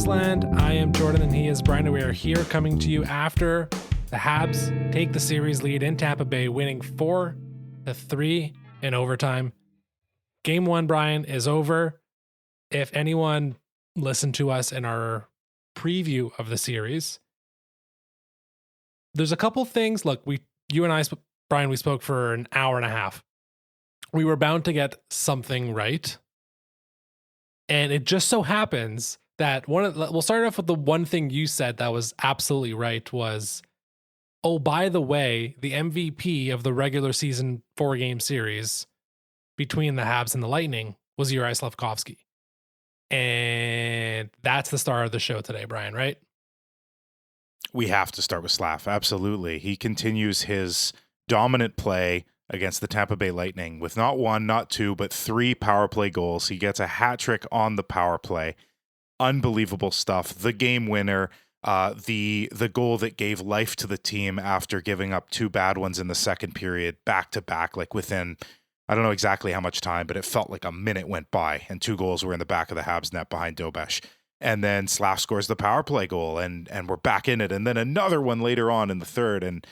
Habsland. I am Jordan and he is Brian. We are here coming to you after the Habs take the series lead in Tampa Bay, winning 4-3 in overtime. Game 1, Brian, is over. If anyone listened to us in our preview of the series, there's a couple things. Look, you and I, Brian, we spoke for an hour and a half. We were bound to get something right. And it just so happens that we'll start off with the one thing you said that was absolutely right was, oh, by the way, the MVP of the regular season 4-game series between the Habs and the Lightning was Juraj Slafkovsky. And that's the star of the show today, Brian, right? We have to start with Slav. Absolutely. He continues his dominant play against the Tampa Bay Lightning with not one, not two, but 3 power play goals. He gets a hat trick on the power play. Unbelievable stuff. The game winner, the goal that gave life to the team after giving up 2 bad ones in the second period, back to back, like within, I don't know exactly how much time, but it felt like a minute went by and 2 goals were in the back of the Habs net behind Dobesh. And then Slav scores the power play goal and we're back in it. And then another one later on in the third. And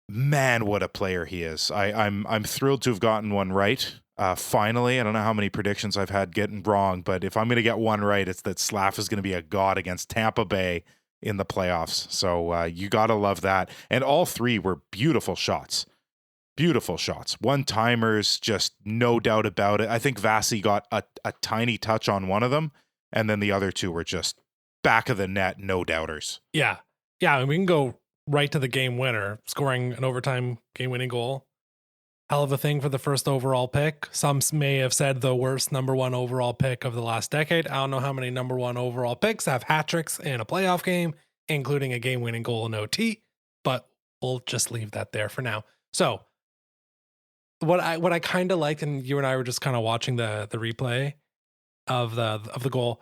man, what a player he is. I'm thrilled to have gotten one right. Finally, I don't know how many predictions I've had getting wrong, but if I'm going to get one right, it's that Slav is going to be a god against Tampa Bay in the playoffs. So you got to love that. And all 3 were beautiful shots. Beautiful shots. One-timers, just no doubt about it. I think Vasi got a tiny touch on one of them, and then the other 2 were just back of the net, no doubters. Yeah. Yeah, and we can go right to the game winner, scoring an overtime game-winning goal. Hell of a thing for the first overall pick. Some may have said the worst number 1 overall pick of the last decade. I don't know how many number 1 overall picks have hat tricks in a playoff game, including a game-winning goal in OT, but we'll just leave that there for now. So what I kind of liked, and you and I were just kind of watching the replay of the goal.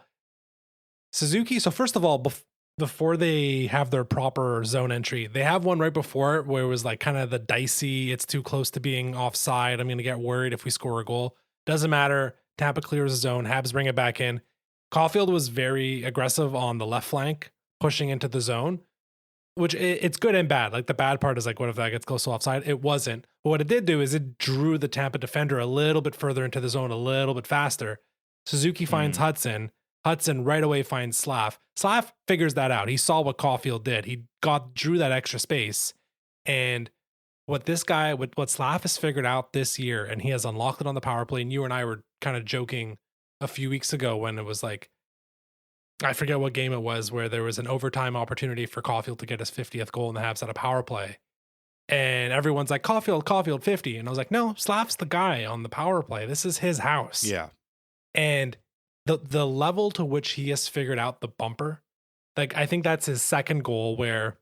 Suzuki, so first of all, before they have their proper zone entry, they have one right before it where it was like kind of the dicey, it's too close to being offside, I'm going to get worried if we score a goal. Doesn't matter. Tampa clears the zone. Habs bring it back in. Caulfield was very aggressive on the left flank, pushing into the zone, which it's good and bad. Like the bad part is like, what if that gets close to offside? It wasn't. But what it did do is it drew the Tampa defender a little bit further into the zone, a little bit faster. Suzuki finds Hudson. Hudson right away finds Slav. Slav figures that out. He saw what Caulfield did. He drew that extra space. And what Slav has figured out this year, and he has unlocked it on the power play, and you and I were kind of joking a few weeks ago when it was like, I forget what game it was, where there was an overtime opportunity for Caulfield to get his 50th goal in the Habs at a power play. And everyone's like, Caulfield 50. And I was like, no, Slav's the guy on the power play. This is his house. Yeah. And the level to which he has figured out the bumper, like I think that's his second goal where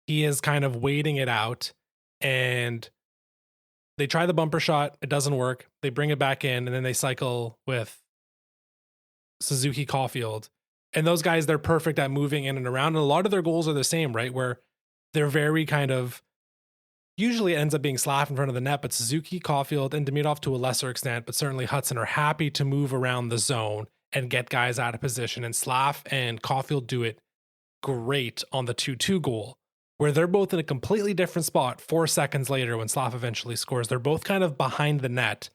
he is kind of waiting it out and they try the bumper shot. It doesn't work. They bring it back in and then they cycle with Suzuki Caulfield. And those guys, they're perfect at moving in and around. And a lot of their goals are the same, right? Where they're very kind of, usually it ends up being Slav in front of the net, but Suzuki, Caulfield, and Demidov to a lesser extent, but certainly Hudson are happy to move around the zone and get guys out of position. And Slav and Caulfield do it great on the 2-2 goal, where they're both in a completely different spot 4 seconds later when Slav eventually scores. They're both kind of behind the net.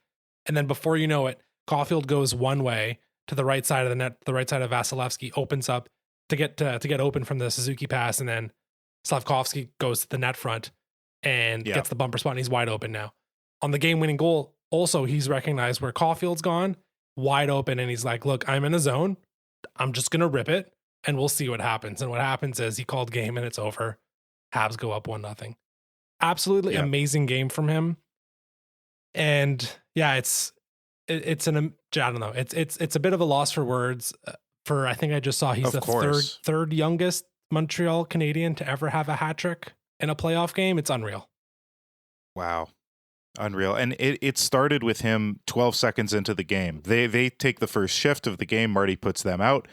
And then before you know it, Caulfield goes one way to the right side of the net, the right side of Vasilevsky opens up to get open from the Suzuki pass. And then Slafkovsky goes to the net front and gets the bumper spot, and he's wide open now. On the game-winning goal, also, he's recognized where Caulfield's gone, wide open, and he's like, look, I'm in a zone. I'm just going to rip it, and we'll see what happens. And what happens is he called game, and it's over. Habs go up 1-0. Absolutely amazing game from him. And, yeah, I don't know. It's a bit of a loss for words. I think I just saw he's the third youngest Montreal Canadian to ever have a hat trick in a playoff game. It's unreal. Wow. Unreal. And it started with him 12 seconds into the game. They take the first shift of the game. Marty puts them out.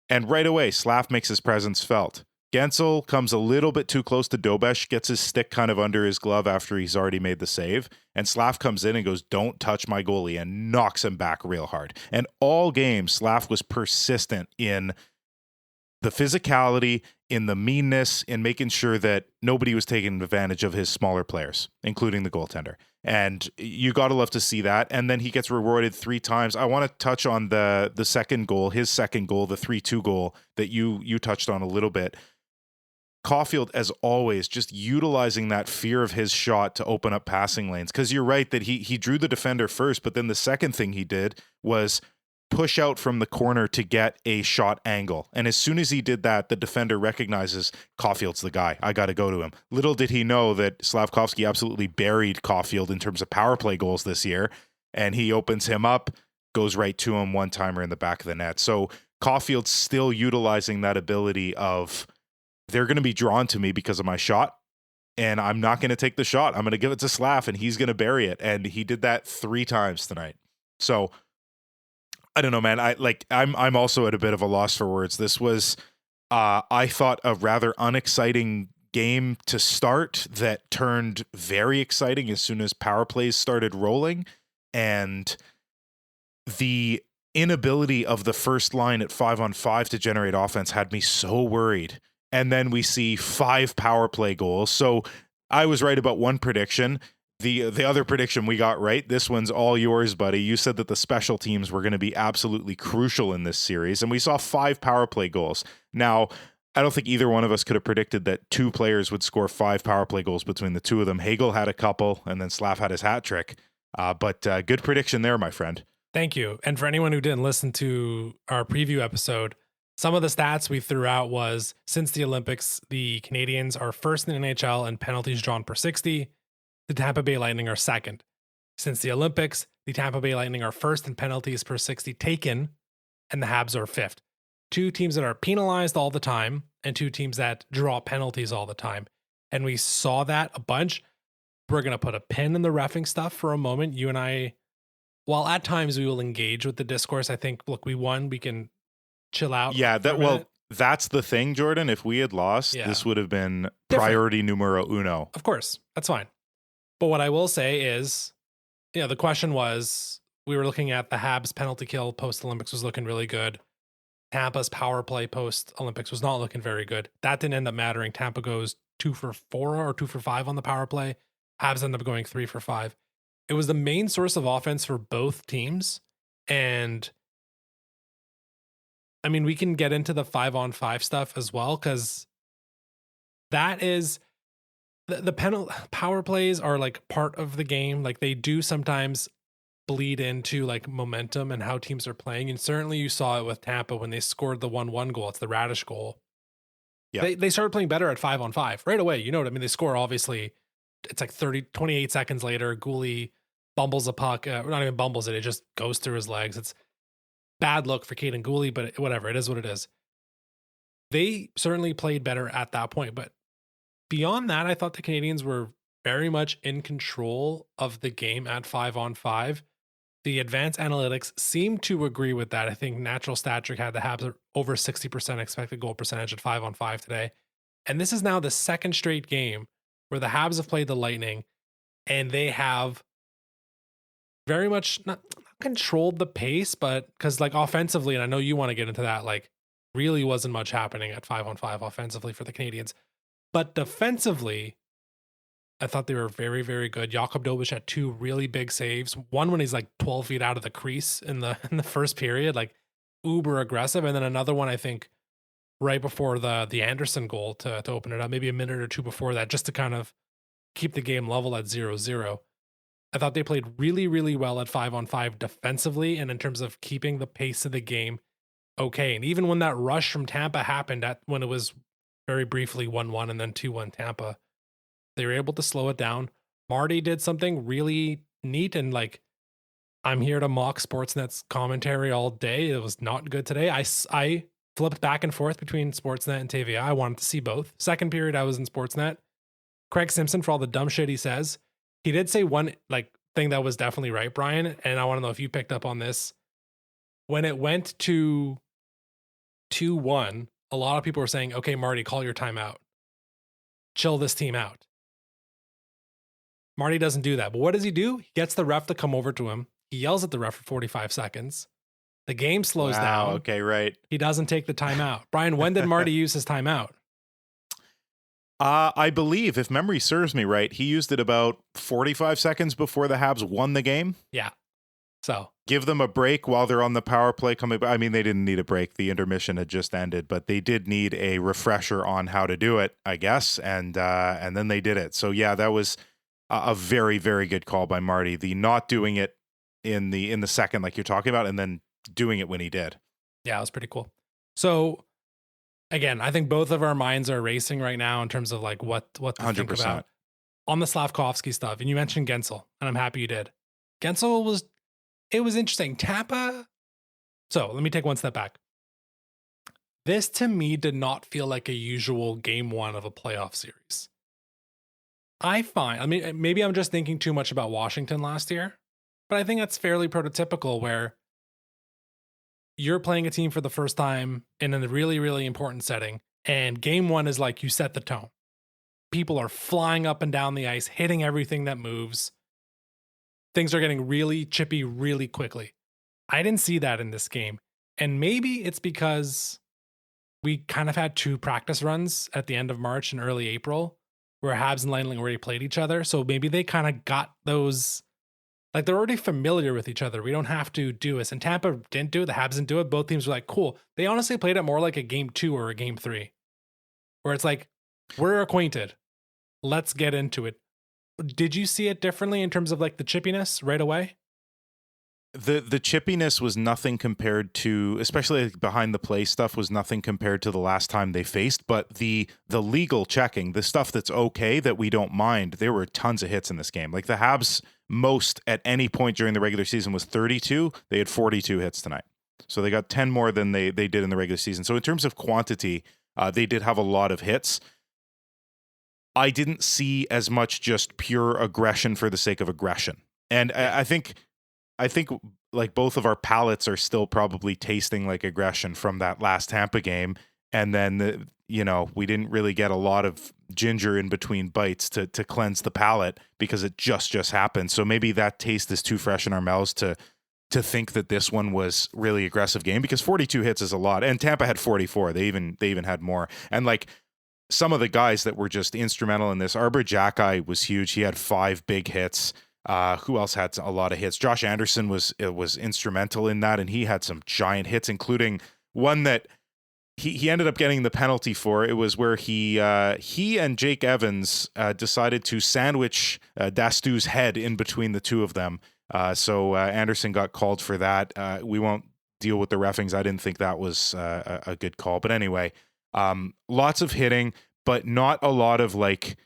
And right away, Slav makes his presence felt. Gensel comes a little bit too close to Dobesh, gets his stick kind of under his glove after he's already made the save, and Slaf comes in and goes, "Don't touch my goalie," and knocks him back real hard. And all game, Slaf was persistent in the physicality, in the meanness, in making sure that nobody was taking advantage of his smaller players, including the goaltender. And you got to love to see that. And then he gets rewarded 3 times. I want to touch on the second goal, his second goal, the 3-2 goal that you touched on a little bit. Caulfield, as always, just utilizing that fear of his shot to open up passing lanes. Because you're right that he drew the defender first, but then the second thing he did was push out from the corner to get a shot angle. And as soon as he did that, the defender recognizes Caulfield's the guy. I got to go to him. Little did he know that Slafkovsky absolutely buried Caulfield in terms of power play goals this year. And he opens him up, goes right to him, one-timer in the back of the net. So Caulfield's still utilizing that ability of, they're going to be drawn to me because of my shot, and I'm not going to take the shot. I'm going to give it to Slaf, and he's going to bury it. And he did that 3 times tonight. So I don't know, man. I'm also at a bit of a loss for words. This was, I thought, a rather unexciting game to start that turned very exciting as soon as power plays started rolling. And the inability of the first line at 5-on-5 to generate offense had me so worried. And then we see 5 power play goals. So I was right about one prediction. The other prediction we got right. This one's all yours, buddy. You said that the special teams were going to be absolutely crucial in this series, and we saw 5 power play goals. Now, I don't think either one of us could have predicted that 2 players would score 5 power play goals between the 2 of them. Hagel had a couple, and then Slaf had his hat trick. But good prediction there, my friend. Thank you. And for anyone who didn't listen to our preview episode, some of the stats we threw out was, since the Olympics, the Canadiens are first in the NHL in penalties drawn per 60. The Tampa Bay Lightning are second. Since the Olympics, the Tampa Bay Lightning are first in penalties per 60 taken, and the Habs are fifth. 2 teams that are penalized all the time, and 2 teams that draw penalties all the time. And we saw that a bunch. We're going to put a pin in the reffing stuff for a moment. You and I, while at times we will engage with the discourse, I think, look, we won, we can chill out. Yeah, that's the thing, Jordan. If we had lost, this would have been priority numero uno. Of course, that's fine. But what I will say is, the question was, we were looking at the Habs penalty kill post-Olympics was looking really good. Tampa's power play post-Olympics was not looking very good. That didn't end up mattering. Tampa goes 2 for 4 or 2 for 5 on the power play. Habs end up going 3 for 5. It was the main source of offense for both teams. And I mean, we can get into the 5-on-5 stuff as well, because that is... The power plays are like part of the game. Like, they do sometimes bleed into like momentum and how teams are playing. And certainly you saw it with Tampa when they scored the 1-1 goal. It's the Radish goal. Yeah. They started playing better at 5-on-5 right away. You know what I mean? They score, obviously. It's like 28 seconds later. Gooley bumbles a puck. Not even bumbles it. It just goes through his legs. It's bad look for Caden Gooley, but whatever. It is what it is. They certainly played better at that point, but beyond that, I thought the Canadiens were very much in control of the game at 5-on-5. The advanced analytics seem to agree with that. I think Natural Stat Trick had the Habs over 60% expected goal percentage at 5-on-5 today. And this is now the second straight game where the Habs have played the Lightning, and they have very much not controlled the pace, but because like offensively, and I know you want to get into that, like really wasn't much happening at 5-on-5 offensively for the Canadiens. But defensively, I thought they were very, very good. Jakub Dobeš had 2 really big saves. One when he's like 12 feet out of the crease in the first period, like uber aggressive. And then another one, I think, right before the Anderson goal to open it up, maybe a minute or 2 before that, just to kind of keep the game level at 0-0. I thought they played really, really well at 5-on-5 defensively, and in terms of keeping the pace of the game okay. And even when that rush from Tampa happened, when it was very briefly 1-1 and then 2-1 Tampa, they were able to slow it down. Marty did something really neat, and like, I'm here to mock Sportsnet's commentary all day. It was not good today. I flipped back and forth between Sportsnet and TVA. I wanted to see both. Second period, I was in Sportsnet. Craig Simpson, for all the dumb shit he says, he did say one like thing that was definitely right, Brian, and I want to know if you picked up on this. When it went to 2-1, a lot of people were saying, okay, Marty, call your timeout. Chill this team out. Marty doesn't do that. But what does he do? He gets the ref to come over to him. He yells at the ref for 45 seconds. The game slows down. Okay, right. He doesn't take the timeout. Brian, when did Marty use his timeout? I believe, if memory serves me right, he used it about 45 seconds before the Habs won the game. Yeah. So give them a break while they're on the power play coming. I mean, they didn't need a break. The intermission had just ended, but they did need a refresher on how to do it, I guess. And then they did it. So yeah, that was a very, very good call by Marty. The not doing it in the second, like you're talking about, and then doing it when he did. Yeah, it was pretty cool. So again, I think both of our minds are racing right now in terms of like what to 100%. Think about on the Slafkovsky stuff. And you mentioned Gensel, and I'm happy you did. Gensel was interesting. Tampa. So let me take one step back. This to me did not feel like a usual game one of a playoff series. I mean, maybe I'm just thinking too much about Washington last year, but I think that's fairly prototypical where you're playing a team for the first time in a really, really important setting. And game one is like you set the tone. People are flying up and down the ice, hitting everything that moves. Things are getting really chippy really quickly. I didn't see that in this game. And maybe it's because we kind of had 2 practice runs at the end of March and early April where Habs and Lightning already played each other. So maybe they kind of got those. Like they're already familiar with each other. We don't have to do this. And Tampa didn't do it. The Habs didn't do it. Both teams were like, cool. They honestly played it more like a game 2 or a game 3, where it's like, we're acquainted. Let's get into it. Did you see it differently in terms of like the chippiness right away? The chippiness was nothing compared to, especially behind the play stuff, was nothing compared to the last time they faced. But the legal checking, the stuff that's okay that we don't mind, there were tons of hits in this game. Like the Habs most at any point during the regular season was 32. They had 42 hits tonight. So they got 10 more than they did in the regular season. So in terms of quantity, they did have a lot of hits. I didn't see as much just pure aggression for the sake of aggression. And I think like both of our palates are still probably tasting like aggression from that last Tampa game. And then, we didn't really get a lot of ginger in between bites to cleanse the palate because it just happened. So maybe that taste is too fresh in our mouths to think that this one was really aggressive game, because 42 hits is a lot. And Tampa had 44. They even had more. And like some of the guys that were just instrumental in this, Arbor Jacki was huge. He had 5 big hits. Who else had a lot of hits? Josh Anderson was instrumental in that, and he had some giant hits, including one that he ended up getting the penalty for. It was where he and Jake Evans decided to sandwich Dastu's head in between the two of them. So Anderson got called for that. We won't deal with the reffings. I didn't think that was a good call. But anyway, lots of hitting, but not a lot of like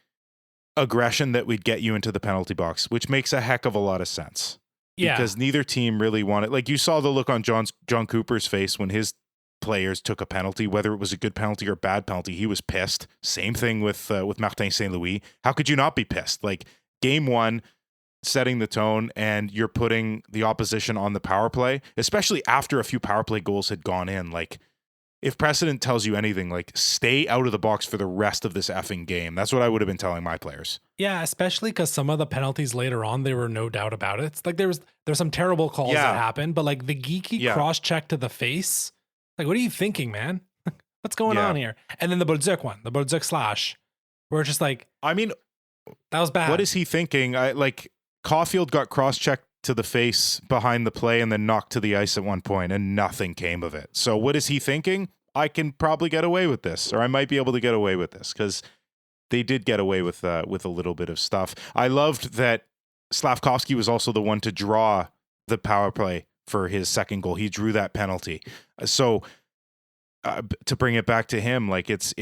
aggression that would get you into the penalty box, which makes a heck of a lot of sense. Yeah. Because neither team really wanted, like you saw the look on John Cooper's face when his players took a penalty, whether it was a good penalty or bad penalty. He was pissed. Same thing with Martin St. Louis. How could you not be pissed? Like game 1, setting the tone, and you're putting the opposition on the power play, especially after a few power play goals had gone in. Like if precedent tells you anything, like stay out of the box for the rest of this effing game. That's what I would have been telling my players. Yeah, especially because some of the penalties later on, there were no doubt about it. It's like there's some terrible calls that happened, but like the geeky cross check to the face, like what are you thinking, man? What's going on here? And then the Bolduc one, the Bolduc slash, where it's just like, I mean, that was bad. What is he thinking? Caulfield got cross checked to the face behind the play and then knocked to the ice at one point, and nothing came of it. So what is he thinking? I can probably get away with this, or I might be able to get away with this, because they did get away with a little bit of stuff. I loved that Slafkovsky was also the one to draw the power play for his second goal. He drew that penalty. So to bring it back to him, like it's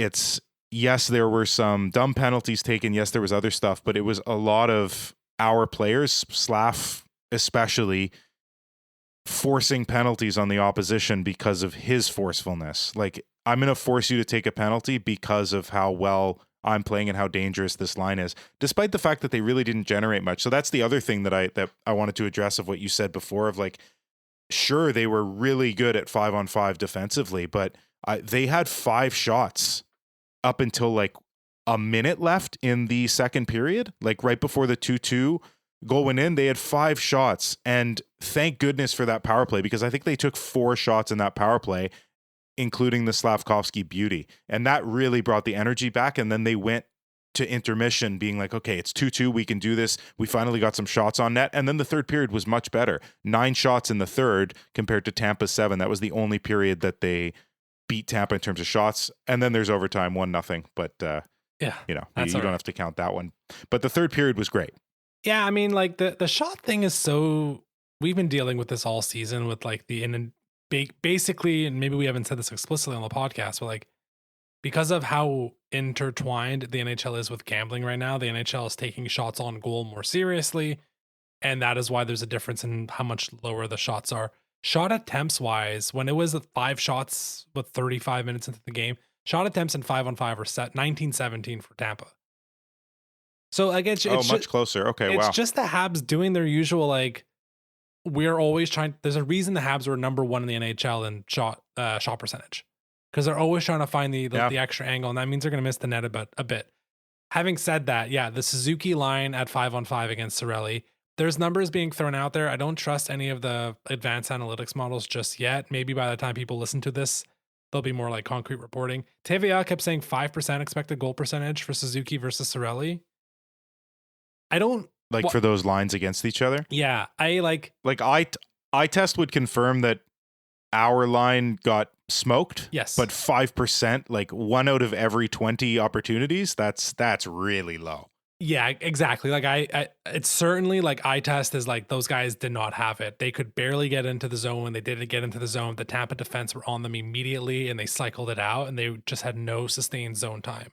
yes, there were some dumb penalties taken. Yes, there was other stuff, but it was a lot of our players, Slav especially, forcing penalties on the opposition because of his forcefulness. Like, I'm going to force you to take a penalty because of how well I'm playing and how dangerous this line is, despite the fact that they really didn't generate much. So that's the other thing that I wanted to address of what you said before of like, sure, they were really good at 5-on-5 defensively, but They had 5 shots up until like a minute left in the second period, like right before the 2-2 goal went in. They had 5 shots, and thank goodness for that power play, because I think they took 4 shots in that power play, including the Slafkovsky beauty, and that really brought the energy back. And then they went to intermission being like, okay, it's 2-2, we can do this. We finally got some shots on net. And then the third period was much better. 9 shots in the third compared to Tampa's 7. That was the only period that they beat Tampa in terms of shots. And then there's overtime, 1-0. But yeah, you don't have to count that one. But the third period was great. Yeah, I mean, like the shot thing is so, we've been dealing with this all season with like basically, and maybe we haven't said this explicitly on the podcast, but like because of how intertwined the NHL is with gambling right now, the NHL is taking shots on goal more seriously. And that is why there's a difference in how much lower the shots are. Shot attempts wise, when it was 5 shots with 35 minutes into the game, shot attempts in 5-on-5 are set 19-17 for Tampa. So like it's much closer. Okay, it's wow. just the Habs doing their usual, like, we're always trying. There's a reason the Habs were number 1 in the NHL in shot percentage, because they're always trying to find the extra angle, and that means they're going to miss the net a bit. Having said that, yeah, the Suzuki line at 5-on-5 against Cirelli, there's numbers being thrown out there. I don't trust any of the advanced analytics models just yet. Maybe by the time people listen to this, there'll be more like concrete reporting. TVA kept saying 5% expected goal percentage for Suzuki versus Cirelli. I don't like for those lines against each other. Yeah, I test would confirm that our line got smoked. Yes, but 5%, like 1 out of every 20 opportunities, that's really low. Yeah, exactly. Like it's certainly like eye test is like those guys did not have it. They could barely get into the zone. When they did get into the zone, the Tampa defense were on them immediately, and they cycled it out, and they just had no sustained zone time.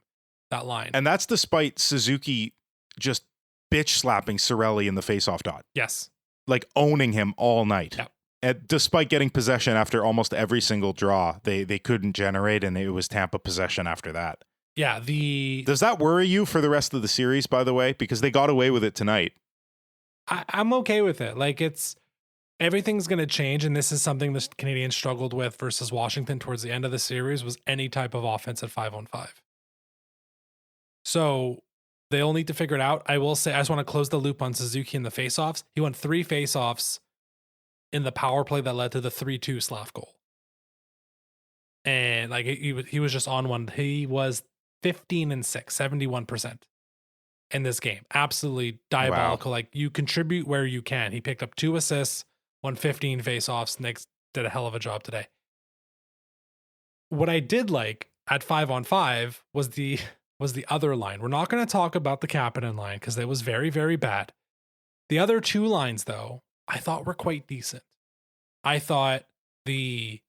That line, and that's despite Suzuki just bitch slapping Cirelli in the faceoff dot. Yes, like owning him all night. Yep. And despite getting possession after almost every single draw, they couldn't generate, and it was Tampa possession after that. Yeah, does that worry you for the rest of the series, by the way? Because they got away with it tonight. I'm okay with it. Like everything's going to change, and this is something the Canadiens struggled with versus Washington towards the end of the series, was any type of offense at 5-on-5. So they'll need to figure it out. I will say, I just want to close the loop on Suzuki in the faceoffs. He won 3 faceoffs in the power play that led to the 3-2 Slav goal. And like he was just on one. He was 15-6, 71% in this game. Absolutely diabolical. Wow. Like, you contribute where you can. He picked up 2 assists, won 15 faceoffs. Nick did a hell of a job today. What I did like at 5-on-5 was the other line. We're not going to talk about the Kapanen line because it was very, very bad. The other 2 lines, though, I thought were quite decent. I thought the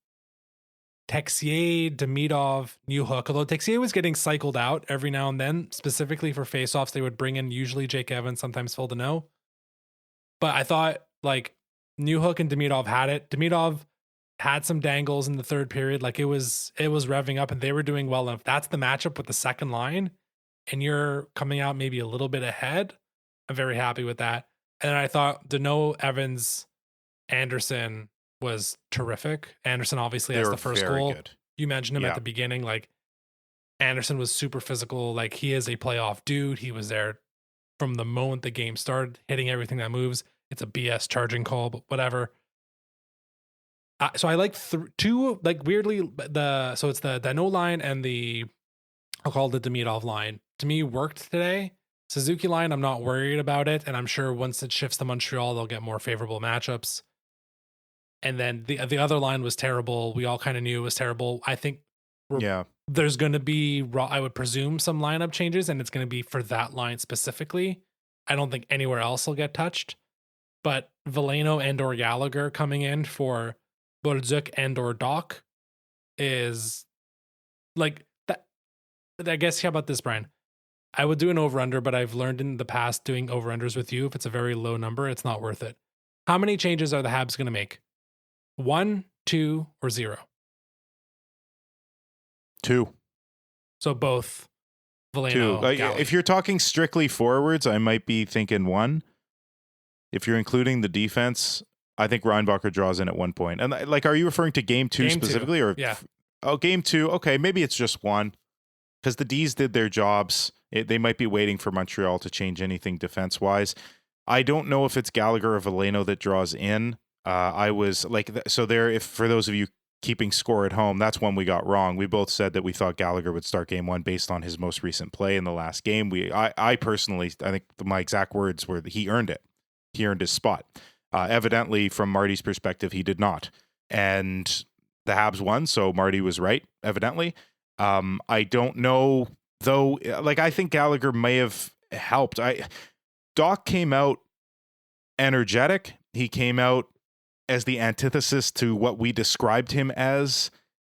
Texier, Demidov, Newhook, although Texier was getting cycled out every now and then, specifically for faceoffs, they would bring in usually Jake Evans, sometimes Phil Deneau. But I thought like Newhook and Demidov had it. Demidov had some dangles in the third period. Like it was revving up, and they were doing well. And if that's the matchup with the second line and you're coming out maybe a little bit ahead, I'm very happy with that. And I thought Deneau, Evans, Anderson was terrific. Anderson obviously has the first goal. Good. You mentioned him at the beginning. Like, Anderson was super physical. Like, he is a playoff dude. He was there from the moment the game started, hitting everything that moves. It's a BS charging call, but whatever. So I like 2, like, weirdly, so it's the Deneau line and I'll call it the Demidov line. To me, worked today. Suzuki line, I'm not worried about it, and I'm sure once it shifts to Montreal, they'll get more favorable matchups. And then the other line was terrible. We all kind of knew it was terrible. I think there's going to be, I would presume, some lineup changes, and it's going to be for that line specifically. I don't think anywhere else will get touched. But Veleno and or Gallagher coming in for Bolduc and or Doc is like that. I guess, how about this, Brian? I would do an over-under, but I've learned in the past doing over-unders with you, if it's a very low number, it's not worth it. How many changes are the Habs going to make? 1, 2, or 0? 2. So both Veleno, Gallagher. If you're talking strictly forwards, I might be thinking 1. If you're including the defense, I think Reinbacher draws in at 1 point. And like, are you referring to game 2 specifically? Or yeah. oh, game 2, okay, maybe it's just one because the D's did their jobs. They might be waiting for Montreal to change anything defense-wise. I don't know if it's Gallagher or Veleno that draws in. I was like, so there, if for those of you keeping score at home, that's one we got wrong. We both said that we thought Gallagher would start game 1 based on his most recent play in the last game. I personally, I think my exact words were that he earned it. He earned his spot. Evidently, from Marty's perspective, he did not. And the Habs won, so Marty was right, evidently. I don't know, though, like, I think Gallagher may have helped. Doc came out energetic. He came out as the antithesis to what we described him as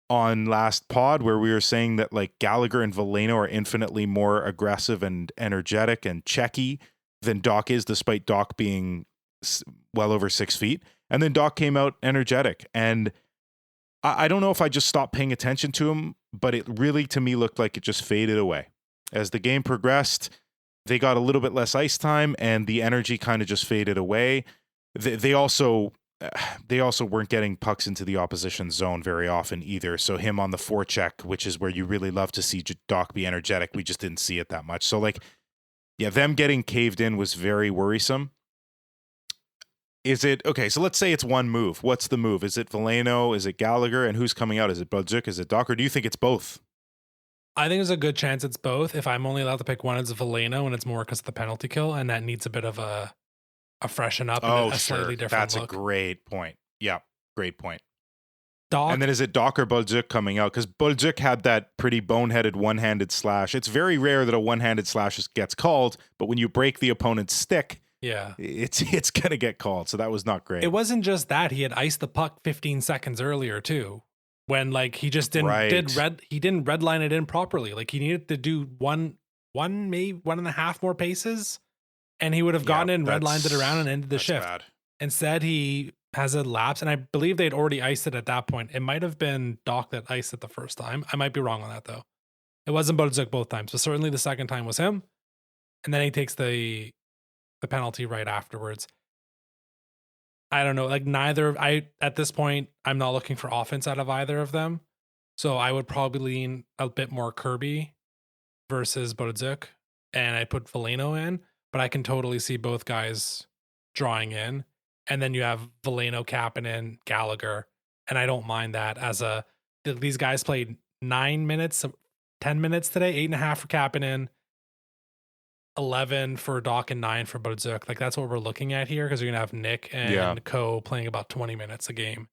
on last pod, where we were saying that like Gallagher and Veleno are infinitely more aggressive and energetic and checky than Doc is, despite Doc being well over 6 feet. And then Doc came out energetic. And I don't know if I just stopped paying attention to him, but it really, to me, looked like it just faded away. As the game progressed, they got a little bit less ice time and the energy kind of just faded away. They also weren't getting pucks into the opposition zone very often either. So him on the forecheck, which is where you really love to see Doc be energetic, we just didn't see it that much. So like, yeah, them getting caved in was very worrisome. Is it, okay, so let's say it's one move. What's the move? Is it Veleno? Is it Gallagher? And who's coming out? Is it Belgique? Is it Doc? Or do you think it's both? I think there's a good chance it's both. If I'm only allowed to pick one, it's Veleno, and it's more because of the penalty kill, and that needs a bit of a freshen up and a slightly different That's look. a great point. Yeah, great point. Doc, and then is it Doc or Belgique coming out? Because Belgique had that pretty boneheaded one-handed slash. It's very rare that a one-handed slash gets called, but when you break the opponent's stick, yeah, it's gonna get called. So that was not great. It wasn't just that. He had iced the puck 15 seconds earlier too, when like he just didn't redline it in properly. Like he needed to do maybe 1.5 more paces, and he would have gotten in, redlined it around, and ended the shift. Bad. Instead, he has a lapse, and I believe they'd already iced it at that point. It might have been Doc that iced it the first time. I might be wrong on that though. It wasn't Belgique both times, but certainly the second time was him, and then he takes the penalty right afterwards. I don't know, like at this point, I'm not looking for offense out of either of them. So I would probably lean a bit more Kirby versus Belgique, and I put Veleno in, but I can totally see both guys drawing in. And then you have Veleno capping in Gallagher, and I don't mind that these guys played 9 minutes, 10 minutes today, 8.5 for capping in, 11 for Doc, and 9 for Belgique. Like that's what we're looking at here, because you're gonna have Nick and Co playing about 20 minutes a game.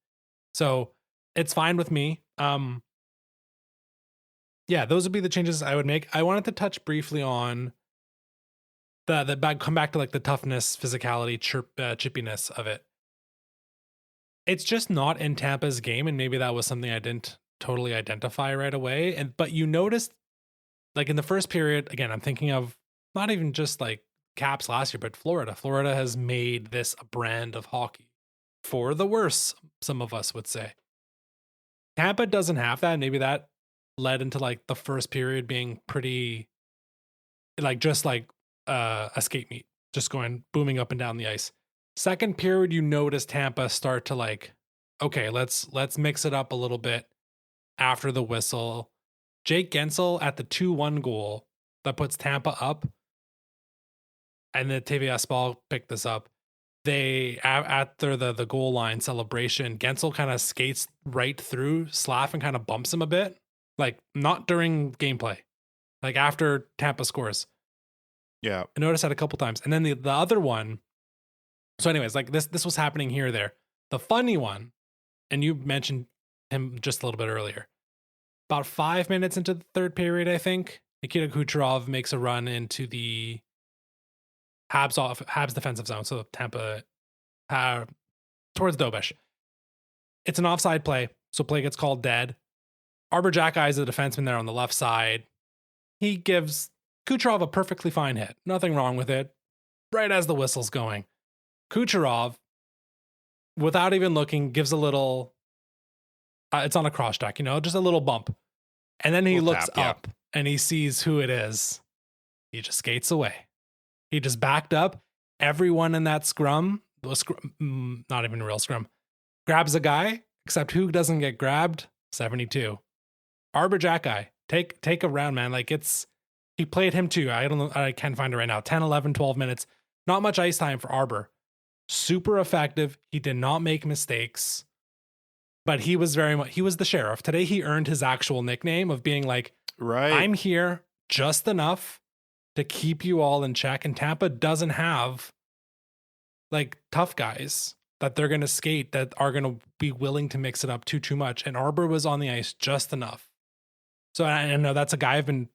So it's fine with me. Yeah, those would be the changes I would make. I wanted to touch briefly on come back to like the toughness, physicality, chippiness of it. It's just not in Tampa's game, and maybe that was something I didn't totally identify right away. But you noticed, like in the first period, again, I'm thinking of not even just like Caps last year, but Florida. Florida has made this a brand of hockey for the worse, some of us would say. Tampa doesn't have that. Maybe that led into like the first period being pretty like just like a skate meet, just going booming up and down the ice. Second period, you notice Tampa start to like, okay, let's mix it up a little bit after the whistle. Jake Gensel at the 2-1 goal that puts Tampa up, and then TVS Ball picked this up. They, after the goal line celebration, Gensel kind of skates right through Slav and kind of bumps him a bit. Like, not during gameplay. Like, after Tampa scores. Yeah. I noticed that a couple times. And then the other one, so anyways, like this was happening here or there. The funny one, and you mentioned him just a little bit earlier, about 5 minutes into the third period, I think, Nikita Kucherov makes a run into the Habs defensive zone, so Tampa towards Dobish. It's an offside play, so play gets called dead. Arbor Jackeyes the defenseman there on the left side. He gives Kucherov a perfectly fine hit. Nothing wrong with it. Right as the whistle's going. Kucherov, without even looking, gives a little, it's on a cross check, just a little bump. And then he looks up and he sees who it is. He just skates away. He just backed up. Everyone in that scrum, not even real scrum, grabs a guy, except who doesn't get grabbed? 72. Arbor Jack guy, take a round, man. Like he played him too. I don't know. I can't find it right now. 10, 11, 12 minutes. Not much ice time for Arbor. Super effective. He did not make mistakes, but he was the sheriff. Today he earned his actual nickname of being like, Right. I'm here just enough to keep you all in check. And Tampa doesn't have like tough guys that they're going to skate that are going to be willing to mix it up too much. And Arbor was on the ice just enough. So I know that's a guy I've been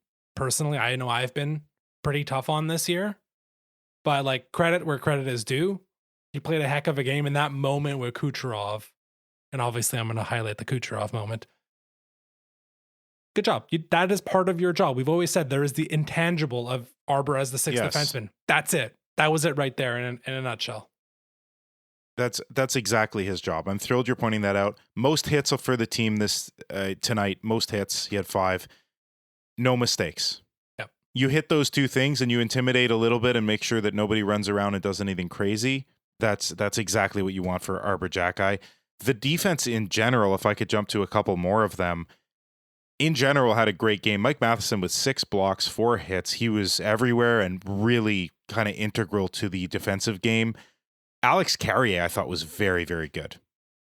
pretty tough on this year, but like credit where credit is due. He played a heck of a game in that moment with Kucherov. And obviously I'm going to highlight the Kucherov moment. Good job. That is part of your job. We've always said there is the intangible of Arbor as the sixth defenseman. That's it. That was it right there in a nutshell. That's exactly his job. I'm thrilled you're pointing that out. Most hits for the team this tonight. Most hits. He had 5. No mistakes. Yep. You hit those 2 things and you intimidate a little bit and make sure that nobody runs around and does anything crazy. That's exactly what you want for Arbor Jackeye. The defense in general, if I could jump to a couple more of them, in general had a great game. Mike Matheson with 6 blocks, 4 hits. He was everywhere and really kind of integral to the defensive game. Alex Carrier, I thought, was very, very good.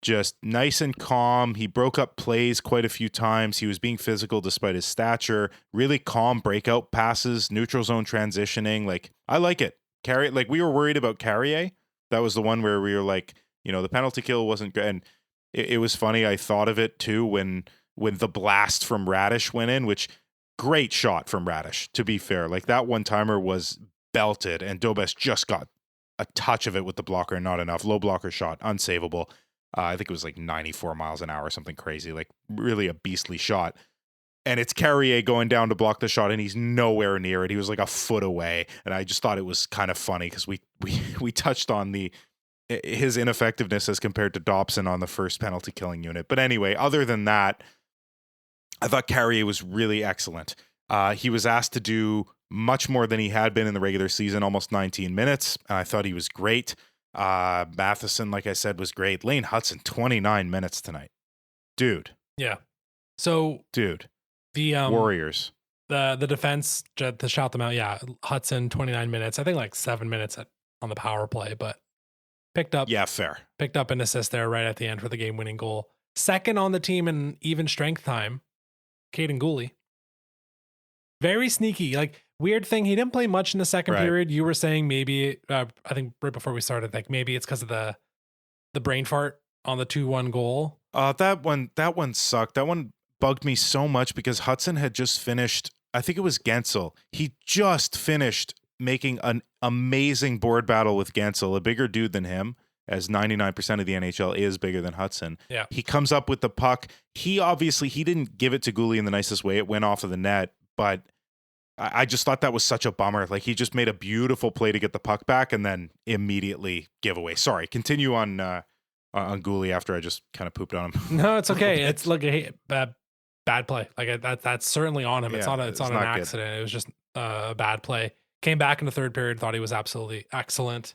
Just nice and calm. He broke up plays quite a few times. He was being physical despite his stature. Really calm breakout passes, neutral zone transitioning. Like, I like it. Carrier, like, we were worried about Carrier. That was the one where we were like, the penalty kill wasn't good. And it was funny. I thought of it too when the blast from Radish went in, which great shot from Radish, to be fair. Like, that one-timer was belted and Dobes just got a touch of it with the blocker and not enough. Low blocker shot, unsavable. I think it was like 94 miles an hour, something crazy, like really a beastly shot. And it's Carrier going down to block the shot and he's nowhere near it. He was like a foot away. And I just thought it was kind of funny because we touched on his ineffectiveness as compared to Dobson on the first penalty killing unit. But anyway, other than that, I thought Carrier was really excellent. He was asked to do much more than he had been in the regular season, almost 19 minutes. I thought he was great. Matheson, like I said, was great. Lane Hudson, 29 minutes tonight. Dude. Yeah. So, dude, the Warriors. The defense, to shout them out, yeah, Hudson, 29 minutes. I think like 7 minutes on the power play, but picked up. Yeah, fair. Picked up an assist there right at the end for the game-winning goal. Second on the team in even strength time, Caden Gooley. Very sneaky. Like, weird thing, he didn't play much in the second period. You were saying maybe, I think right before we started, like maybe it's because of the brain fart on the 2-1 goal. That one sucked. That one bugged me so much because Hudson had just finished, I think it was Gensel. He just finished making an amazing board battle with Gensel, a bigger dude than him, as 99% of the NHL is bigger than Hudson. Yeah. He comes up with the puck. He didn't give it to Gooley in the nicest way. It went off of the net, but I just thought that was such a bummer. Like, he just made a beautiful play to get the puck back and then immediately give away. Sorry, continue on Gooley after I just kind of pooped on him. No, it's okay. It's like a bad play. Like, that's certainly on him. Yeah, it's not an accident. Good. It was just a bad play. Came back in the third period, thought he was absolutely excellent.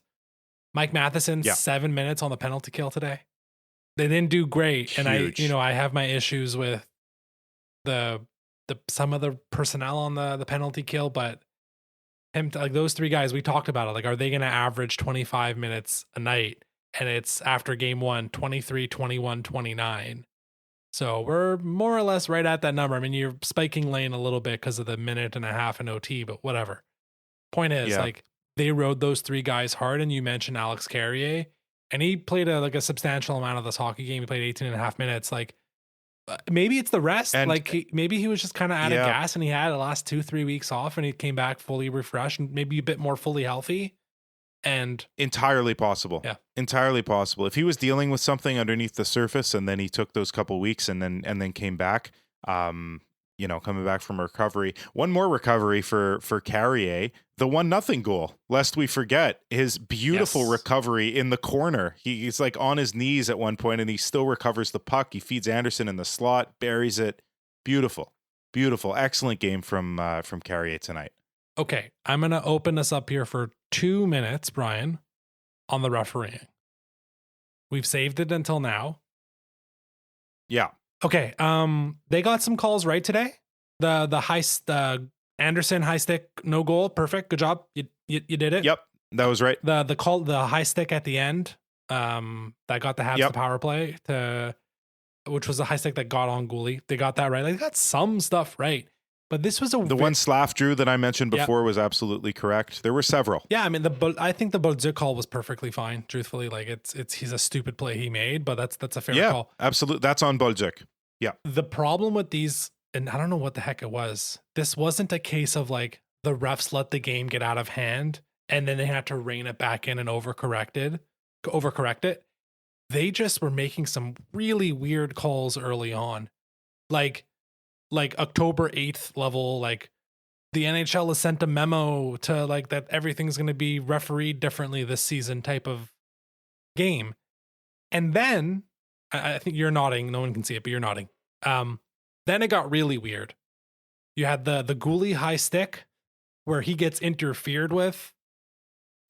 Mike Matheson, 7 minutes on the penalty kill today. They didn't do great. Huge. And I have my issues with some of the personnel on the penalty kill, but him, like, those 3 guys, we talked about it. Like, are they going to average 25 minutes a night? And it's after game 1, 23, 21, 29. So we're more or less right at that number. I mean, you're spiking Lane a little bit because of the minute and a half in OT, but whatever. Point is, like, they rode those 3 guys hard. And you mentioned Alex Carrier, and he played a substantial amount of this hockey game. He played 18 and a half minutes. Like, maybe it's the rest. And maybe he was just kind of out of gas and he had the last 2-3 weeks off and he came back fully refreshed and maybe a bit more fully healthy. And entirely possible. Yeah. Entirely possible. If he was dealing with something underneath the surface and then he took those couple weeks and then came back, coming back from recovery. One more recovery for Carrier, the 1-0 goal, lest we forget his beautiful recovery in the corner. He's like on his knees at one point and he still recovers the puck. He feeds Anderson in the slot, buries it. Beautiful. Excellent game from Carrier tonight. Okay, I'm going to open us up here for 2 minutes, Brian, on the refereeing. We've saved it until now. Yeah. Okay. They got some calls right today. The Anderson high stick, no goal. Perfect. Good job. You did it. Yep, that was right. The high stick at the end, that got the Habs Yep. the power play which was the high stick that got on goalie. They got that right. Like, they got some stuff right. But this was The one Slaf drew that I mentioned Yep. before was absolutely correct. There were several. Yeah, I mean I think the Bolduc call was perfectly fine. Truthfully, like he's a stupid play he made, but that's a fair call. Absolutely. That's on Bolduc. Yeah. The problem with these, and I don't know what the heck it was. This wasn't a case of like the refs let the game get out of hand and then they had to rein it back in and overcorrect it. They just were making some really weird calls early on, like October 8th level, like the NHL has sent a memo to like that everything's going to be refereed differently this season type of game. And then I think you're nodding. No one can see it, but you're nodding. Then it got really weird. You had the goalie high stick where he gets interfered with.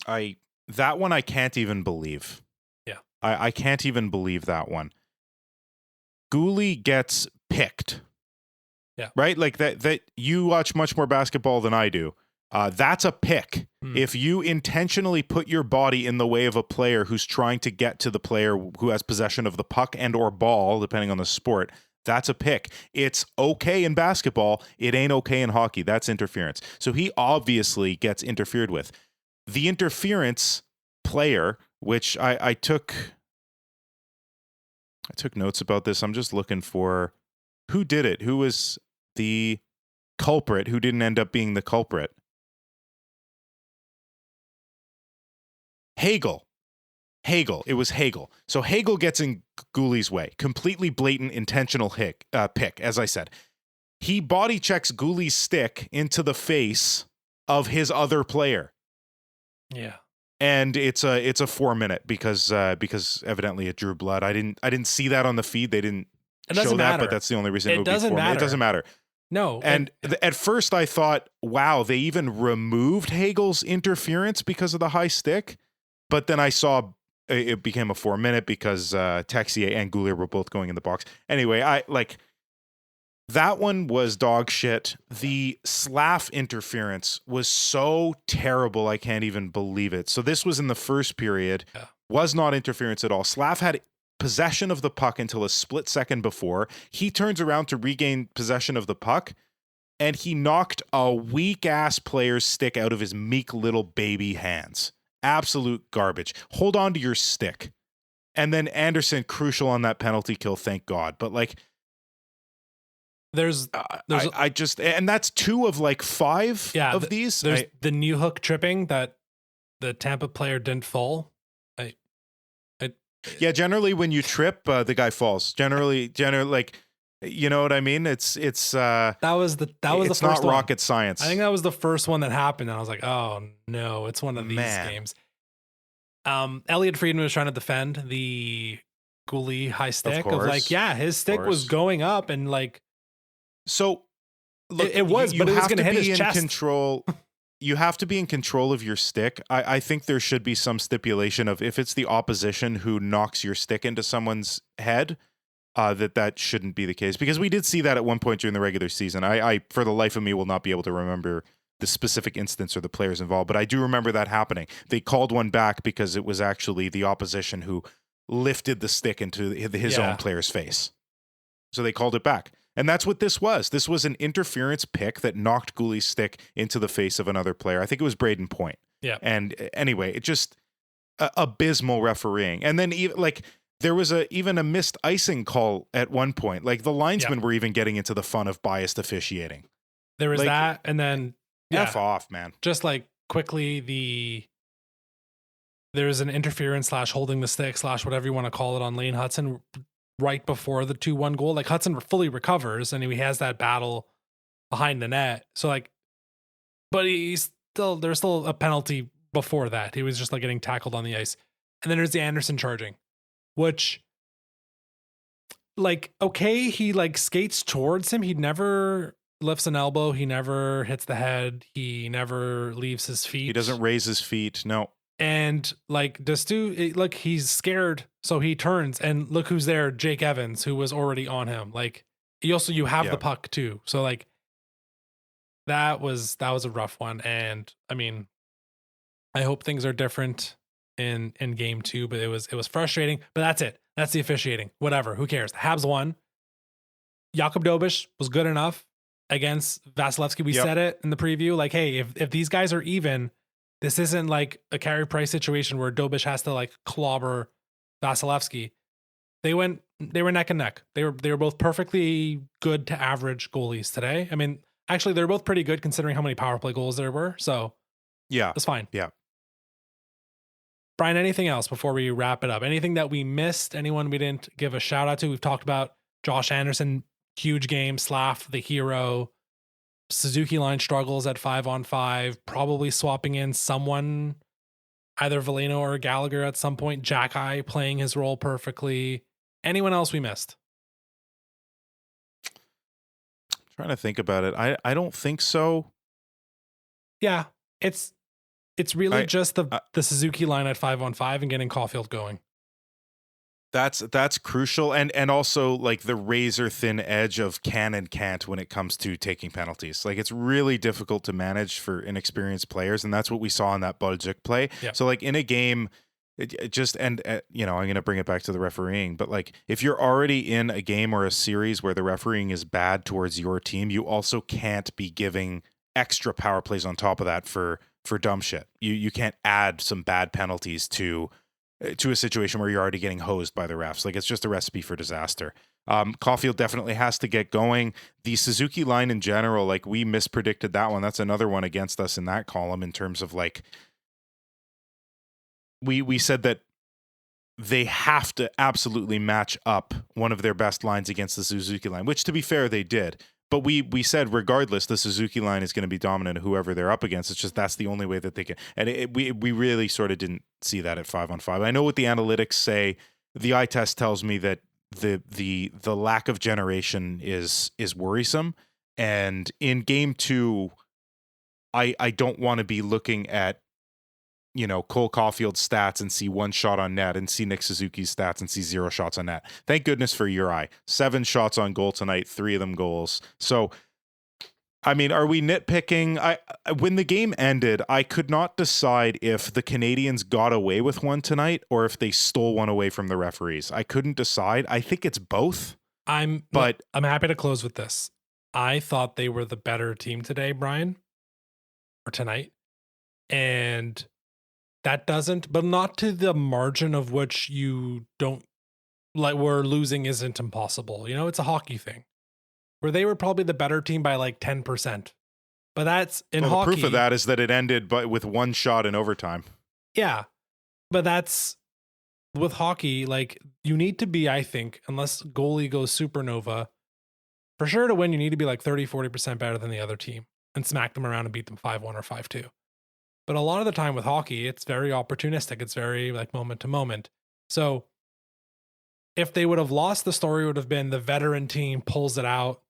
That one I can't even believe. Yeah. I can't even believe that one. Goalie gets picked. Yeah. Right? Like that you watch much more basketball than I do. That's a pick. If you intentionally put your body in the way of a player who's trying to get to the player who has possession of the puck and or ball, depending on the sport, that's a pick. It's okay in basketball. It ain't okay in hockey. That's interference. So he obviously gets interfered with. The interference player, which I took notes about this. I'm just looking for who did it. Who was the culprit who didn't end up being the culprit? Hagel. It was Hagel. So Hagel gets in Goolie's way. Completely blatant, intentional pick, as I said. He body checks Goolie's stick into the face of his other player. Yeah. And it's a 4-minute because evidently it drew blood. I didn't see that on the feed. They didn't show that, but that's the only reason it would be 4 minutes. It doesn't matter. No. And at first I thought, wow, they even removed Hagel's interference because of the high stick. But then I saw it became a 4-minute because Texier and Goulier were both going in the box. Anyway, that one was dog shit. The Slaf interference was so terrible, I can't even believe it. So this was in the first period, was not interference at all. Slaf had possession of the puck until a split second before. He turns around to regain possession of the puck, and he knocked a weak-ass player's stick out of his meek little baby hands. Absolute garbage. Hold on to your stick. And then Anderson, crucial on that penalty kill, thank God. But like, there's and that's 2 of like 5 of these. There's the new hook tripping that the Tampa player didn't fall. Yeah, generally when you trip, the guy falls. Generally, like, you know what I mean? It's that was the first not one. rocket science. I think that was the first one that happened, and I was like, oh no, it's one of these games. Elliot Friedman was trying to defend the goalie high stick of like, yeah, his stick was going up and like. So look, it was, but it was going to hit his chest. Control. You have to be in control of your stick. I think there should be some stipulation of if it's the opposition who knocks your stick into someone's head, that shouldn't be the case. Because we did see that at one point during the regular season. I for the life of me, will not be able to remember the specific instance or the players involved, but I do remember that happening. They called one back because it was actually the opposition who lifted the stick into his own player's face. So they called it back. And that's what this was. This was an interference pick that knocked Goolie's stick into the face of another player. I think it was Braden Point. Yeah. And anyway, it just abysmal refereeing. And then there was even a missed icing call at one point. Like the linesmen were even getting into the fun of biased officiating. There was that, and then F off, man. Just like quickly, there was an interference / holding the stick / whatever you want to call it on Lane Hudson right before the 2-1 goal. Like Hudson fully recovers and he has that battle behind the net. So like, but there's still a penalty before that. He was just like getting tackled on the ice. And then there's the Anderson charging, which like, okay, he like skates towards him. He never lifts an elbow. He never hits the head. He never leaves his feet. He doesn't raise his feet. No. And like look, he's scared, so he turns and look who's there, Jake Evans, who was already on him. Like you have the puck too. So like that was a rough one. And I mean, I hope things are different in game 2, but it was frustrating. But that's it. That's the officiating. Whatever. Who cares? The Habs won. Jakub Dobeš was good enough against Vasilevsky. We said it in the preview. Like, hey, if these guys are even, this isn't like a Carey Price situation where Dobeš has to like clobber Vasilevsky. They were neck and neck. They were both perfectly good to average goalies today. I mean, actually, they're both pretty good considering how many power play goals there were. So yeah, that's fine. Yeah. Brian, anything else before we wrap it up? Anything that we missed? Anyone we didn't give a shout out to? We've talked about Josh Anderson, huge game, Slaf, the hero. Suzuki line struggles at 5-on-5, probably swapping in someone, either Veleno or Gallagher at some point. Jack-Eye playing his role perfectly. Anyone else we missed? Trying to think about it. I don't think so. Yeah, it's really just the Suzuki line at 5-on-5 and getting Caulfield going. That's crucial, and also like the razor thin edge of can and can't when it comes to taking penalties. Like it's really difficult to manage for inexperienced players, and that's what we saw in that Baljic play. Yeah. So like in a game, it just I'm going to bring it back to the refereeing, but like if you're already in a game or a series where the refereeing is bad towards your team, you also can't be giving extra power plays on top of that for dumb shit. You can't add some bad penalties to a situation where you're already getting hosed by the refs. Like it's just a recipe for disaster. Caulfield definitely has to get going. The Suzuki line in general, like we mispredicted that one. That's another one against us in that column in terms of like, we said that they have to absolutely match up one of their best lines against the Suzuki line, which to be fair, they did. But we said regardless, the Suzuki line is going to be dominant whoever they're up against. It's just that's the only way that they can. And we really sort of didn't see that at 5-on-5. I know what the analytics say. The eye test tells me that the lack of generation is worrisome. And in game 2, I don't want to be looking at Cole Caulfield's stats and see 1 shot on net and see Nick Suzuki's stats and see 0 shots on net. Thank goodness for Juraj. 7 shots on goal tonight, 3 of them goals. So, I mean, are we nitpicking? When the game ended, I could not decide if the Canadiens got away with one tonight or if they stole one away from the referees. I couldn't decide. I think it's both. I'm happy to close with this. I thought they were the better team today, Brian, or tonight. And that doesn't, but not to the margin of which you don't like, where losing isn't impossible. It's a hockey thing where they were probably the better team by like 10%. But that's in hockey. The proof of that is that it ended with 1 shot in overtime. Yeah. But that's with hockey. Like you need to be, I think, unless goalie goes supernova, for sure to win, you need to be like 30-40% better than the other team and smack them around and beat them 5-1 or 5-2. But a lot of the time with hockey, it's very opportunistic. It's very like moment to moment. So if they would have lost, the story would have been the veteran team pulls it out.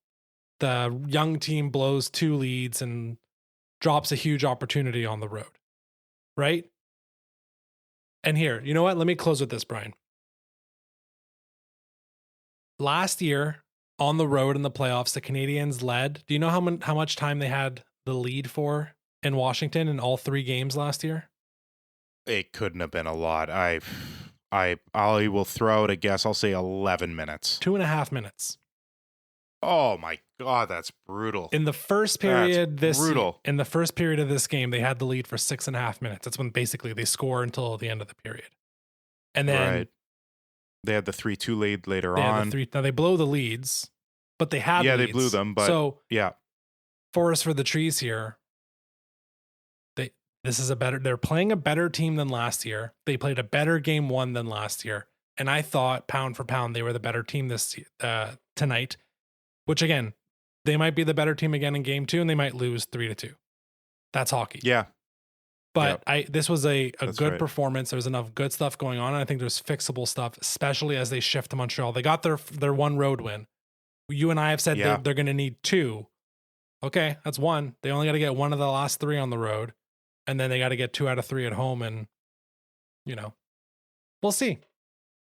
The young team blows 2 leads and drops a huge opportunity on the road. Right? And here, you know what? Let me close with this, Brian. Last year on the road in the playoffs, the Canadiens led. Do you know how much time they had the lead for in Washington in all 3 games last year? It couldn't have been a lot. I will throw out a guess. I'll say 11 minutes. 2.5 minutes. Oh my God, that's brutal. In the first period, in the first period of this game, they had the lead for 6.5 minutes. That's when basically they score until the end of the period. And then they had the 3-2 lead later on. Now they blow the leads, but they had leads. They blew them. But so yeah, forest for the trees here. They're playing a better team than last year. They played a better game 1 than last year. And I thought pound for pound, they were the better team tonight, which again, they might be the better team again in game 2 and they might lose 3-2. That's hockey. Yeah. But this was a good performance. There's enough good stuff going on. And I think there's fixable stuff, especially as they shift to Montreal. They got their 1 road win. You and I have said they're going to need 2. Okay, that's 1. They only got to get 1 of the last 3 on the road. And then they got to get 2 out of 3 at home. And we'll see.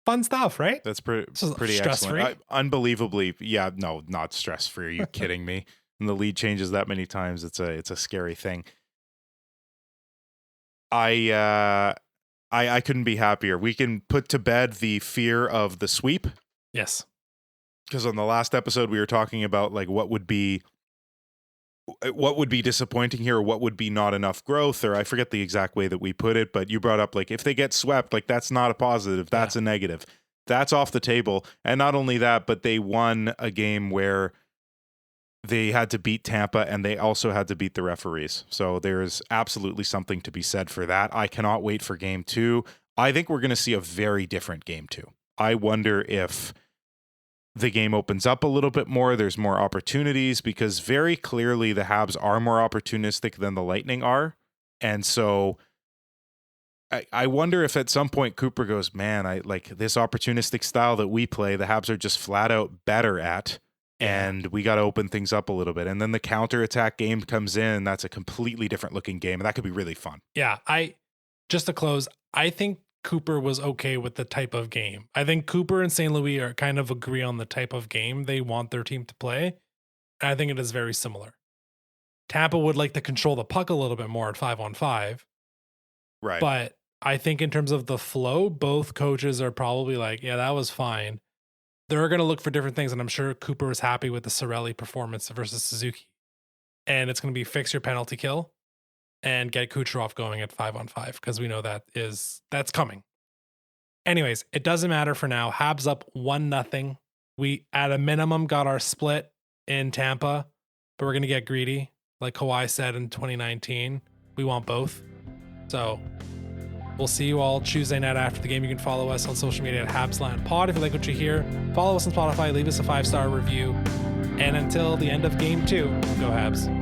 Fun stuff, right? That's pretty stress-free? excellent. Unbelievably, yeah, no, not stress-free. Are you kidding me? When the lead changes that many times, it's a scary thing. I couldn't be happier. We can put to bed the fear of the sweep. Yes. Because on the last episode, we were talking about like what would be disappointing here, or what would be not enough growth, or I forget the exact way that we put it, but you brought up like if they get swept, like that's not a positive, that's a negative. That's off the table. And not only that, but they won a game where they had to beat Tampa and they also had to beat the referees. So there's absolutely something to be said for that. I cannot wait for game 2. I think we're going to see a very different game 2. I wonder if the game opens up a little bit more. There's more opportunities, because very clearly the Habs are more opportunistic than the Lightning are. And so I wonder if at some point Cooper goes, man, I like this opportunistic style that we play, the Habs are just flat out better at, and we got to open things up a little bit. And then the counterattack game comes in, and that's a completely different looking game. And that could be really fun. Yeah. Just to close, I think Cooper was okay with the type of game. I think Cooper and St. Louis are kind of agree on the type of game they want their team to play. And I think it is very similar. Tampa would like to control the puck a little bit more at 5-on-5. Right. But I think in terms of the flow, both coaches are probably like, yeah, that was fine. They're going to look for different things. And I'm sure Cooper was happy with the Cirelli performance versus Suzuki. And it's going to be fix your penalty kill and get Kucherov going at 5-on-5, because we know that's coming. Anyways, it doesn't matter for now. Habs up 1-0. We, at a minimum, got our split in Tampa, but we're going to get greedy. Like Kawhi said in 2019, we want both. So we'll see you all Tuesday night after the game. You can follow us on social media at HabsLandPod if you like what you hear. Follow us on Spotify, leave us a 5-star review. And until the end of game 2, go Habs.